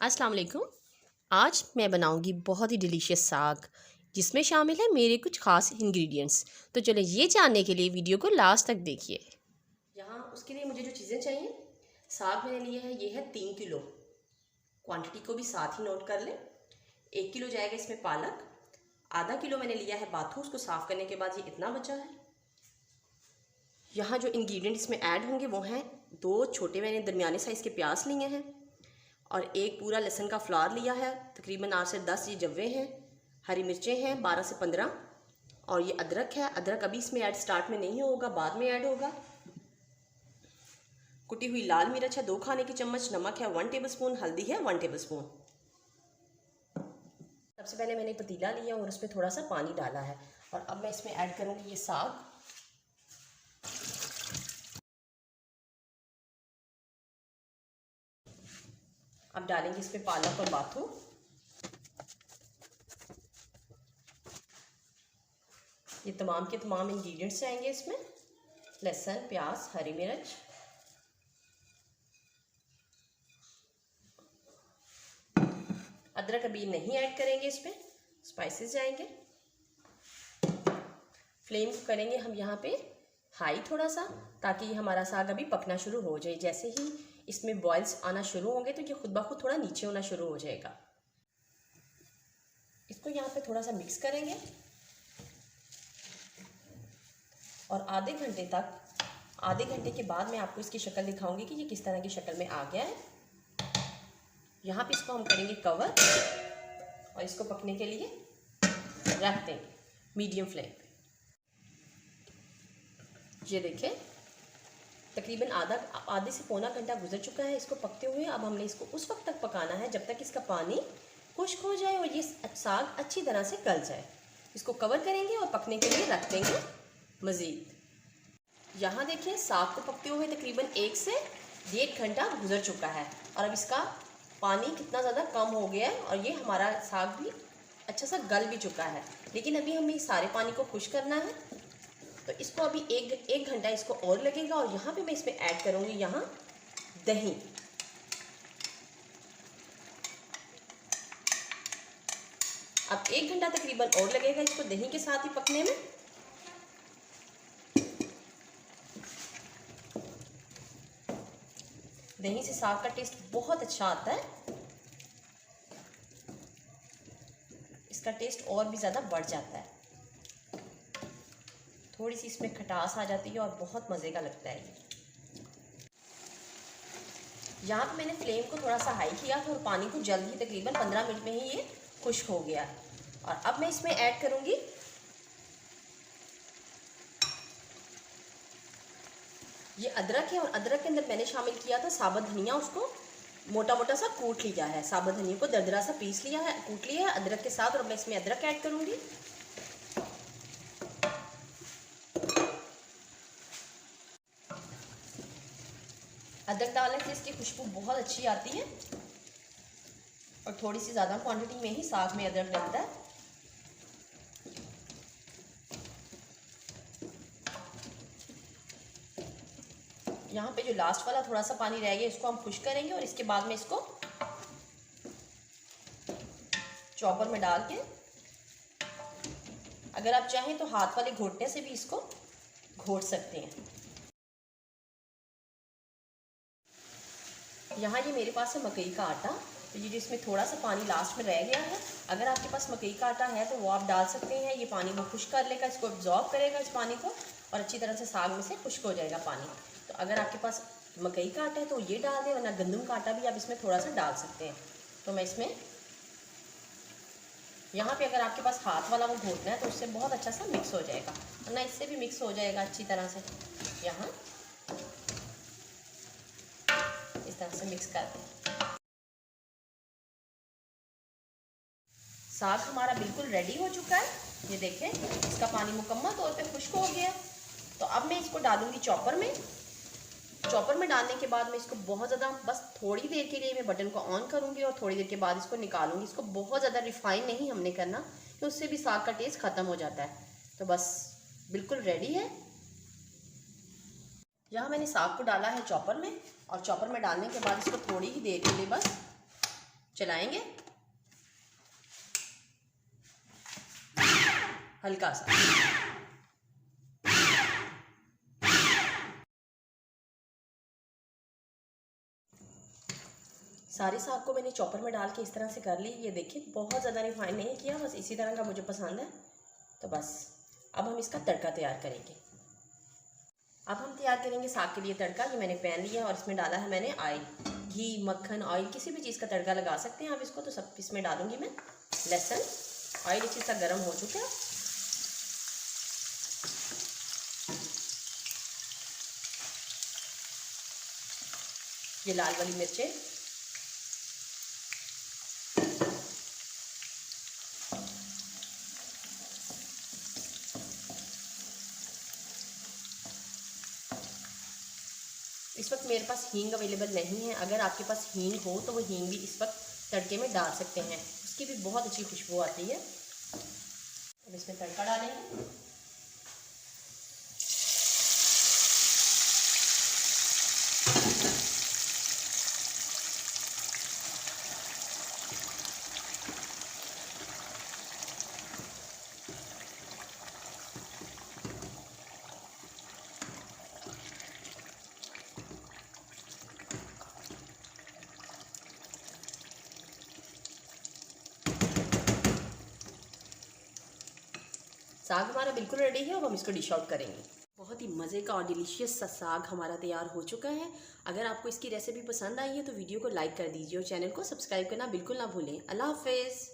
अस्सलाम वालेकुम। आज मैं बनाऊंगी बहुत ही डिलीशियस साग जिसमें शामिल है मेरे कुछ ख़ास इंग्रेडिएंट्स। तो चलो ये जानने के लिए वीडियो को लास्ट तक देखिए। यहाँ उसके लिए मुझे जो चीज़ें चाहिए, साग मैंने लिया है, ये है 3 किलो। क्वांटिटी को भी साथ ही नोट कर लें। 1 किलो जाएगा इसमें पालक। आधा किलो मैंने लिया है बाथू, उसको साफ़ करने के बाद ये इतना बचा है। यहाँ जो इंग्रेडिएंट इसमें ऐड होंगे वो हैं 2 छोटे मैंने दरमियाने साइज़ के प्याज लिए हैं और एक पूरा लहसुन का फ्लावर लिया है, तकरीबन 8 से 10 ये जवे हैं। हरी मिर्चें हैं 12 से 15 और ये अदरक है। अदरक अभी इसमें ऐड स्टार्ट में नहीं होगा, बाद में ऐड होगा। कुटी हुई लाल मिर्च है 2 खाने की चम्मच, नमक है 1 टेबलस्पून, हल्दी है 1 टेबलस्पून। सबसे पहले मैंने पतीला लिया और उसमें थोड़ा सा पानी डाला है और अब मैं इसमें ऐड करूँगी ये साग। अब डालेंगे इसमें पालक और बाथू। ये तमाम के तमाम इंग्रेडिएंट्स आएंगे इसमें, लहसुन, प्याज, हरी मिर्च। अदरक अभी नहीं ऐड करेंगे इसमें, स्पाइसेस जाएंगे। फ्लेम को करेंगे हम यहाँ पे हाई थोड़ा सा, ताकि ये हमारा साग अभी पकना शुरू हो जाए। जैसे ही इसमें बॉयल्स आना शुरू होंगे तो ये खुद ब खुद थोड़ा नीचे होना शुरू हो जाएगा। इसको यहाँ पे थोड़ा सा मिक्स करेंगे और आधे घंटे के बाद मैं आपको इसकी शक्ल दिखाऊंगी कि ये किस तरह की शक्ल में आ गया है। यहाँ पे इसको हम करेंगे कवर और इसको पकने के लिए रख देंगे मीडियम फ्लेम पे। ये देखें, तकरीबन आधे से पौना घंटा गुजर चुका है इसको पकते हुए। अब हमने इसको उस वक्त तक पकाना है जब तक इसका पानी खुश्क हो जाए और ये साग अच्छी तरह से गल जाए। इसको कवर करेंगे और पकने के लिए रख देंगे मज़ीद। यहाँ देखिए, साग को पकते हुए तकरीबन 1 से 1.5 घंटा गुजर चुका है और अब इसका पानी कितना ज़्यादा कम हो गया है और ये हमारा साग भी अच्छा सा गल भी चुका है। लेकिन अभी हमें सारे पानी को खुश करना है, तो इसको अभी एक घंटा इसको और लगेगा। और यहाँ पे मैं इसमें ऐड करूँगी यहाँ दही। अब 1 घंटा तकरीबन और लगेगा इसको दही के साथ ही पकने में। दही से साग का टेस्ट बहुत अच्छा आता है, इसका टेस्ट और भी ज़्यादा बढ़ जाता है। थोड़ी सी इसमें खटास आ जाती है और बहुत मज़े का लगता है ये। यहाँ पे मैंने फ्लेम को थोड़ा सा हाई किया था और पानी को जल्द ही तकरीबन 15 मिनट में ही ये खुश्क हो गया है। और अब मैं इसमें ऐड करूँगी ये अदरक है और अदरक के अंदर मैंने शामिल किया था साबुत धनिया। उसको मोटा मोटा सा कूट लिया है, साबुत धनिया को दरदरा सा पीस लिया है, कूट लिया है अदरक के साथ। और मैं इसमें अदरक ऐड करूँगी। अदरक डालने से इसकी खुशबू बहुत अच्छी आती है और थोड़ी सी ज़्यादा क्वांटिटी में ही साग में अदरक डलता है। यहाँ पे जो लास्ट वाला थोड़ा सा पानी रह गया इसको हम खुश करेंगे और इसके बाद में इसको चॉपर में डाल के, अगर आप चाहें तो हाथ वाले घोटने से भी इसको घोट सकते हैं। यहाँ ये मेरे पास है मकई का आटा, तो ये जो इसमें थोड़ा सा पानी लास्ट में रह गया है, अगर आपके पास मकई का आटा है तो वो आप डाल सकते हैं। ये पानी को खुश्क कर लेगा, इसको एब्जॉर्ब करेगा इस पानी को और अच्छी तरह से साग में से खुश्क हो जाएगा पानी। तो अगर आपके पास मकई का आटा है तो ये डाल दें, वरना गंदम का आटा भी आप इसमें थोड़ा सा डाल सकते हैं। तो मैं इसमें यहाँ पे अगर आपके पास हाथ वाला वो घोटना है तो उससे बहुत अच्छा सा मिक्स हो जाएगा, वरना इससे भी मिक्स हो जाएगा अच्छी तरह से। यहाँ इस तरह से मिक्स कर दें। साग हमारा बिल्कुल रेडी हो चुका है। ये देखें, इसका पानी मुकम्मल तौर पे खुश्क हो गया है। तो अब मैं इसको डालूंगी चॉपर में। चॉपर में डालने के बाद मैं इसको बहुत ज़्यादा, बस थोड़ी देर के लिए मैं बटन को ऑन करूंगी और थोड़ी देर के बाद इसको निकालूंगी। इसको बहुत ज़्यादा रिफाइन नहीं हमने करना, तो उससे भी साग का टेस्ट ख़त्म हो जाता है। तो बस बिल्कुल रेडी है। यहाँ मैंने साग को डाला है चॉपर में और चॉपर में डालने के बाद इसको थोड़ी ही देर के लिए बस चलाएंगे हल्का सा। सारी साग को मैंने चॉपर में डाल के इस तरह से कर ली। ये देखिए बहुत ज़्यादा रिफाइन नहीं किया, बस इसी तरह का मुझे पसंद है। तो बस अब हम इसका तड़का तैयार करेंगे। अब हम तैयार करेंगे साग के लिए तड़का। ये मैंने पैन लिया और इसमें डाला है मैंने ऑयल, घी, मक्खन, ऑयल, किसी भी चीज़ का तड़का लगा सकते हैं आप इसको। तो सब इसमें डालूंगी मैं लहसुन। ऑयल अच्छी सा गर्म हो चुका है। ये लाल वाली मिर्चें, इस वक्त मेरे पास हींग अवेलेबल नहीं है। अगर आपके पास हींग हो तो वो हींग भी इस वक्त तड़के में डाल सकते हैं, उसकी भी बहुत अच्छी खुशबू आती है। अब इसमें तड़का डालेंगे। साग हमारा बिल्कुल रेडी है। अब हम इसको डिश आउट करेंगे। बहुत ही मज़े का और डिलीशियस सा साग हमारा तैयार हो चुका है। अगर आपको इसकी रेसिपी पसंद आई है तो वीडियो को लाइक कर दीजिए और चैनल को सब्सक्राइब करना बिल्कुल ना भूलें। अल्लाह हाफिज़।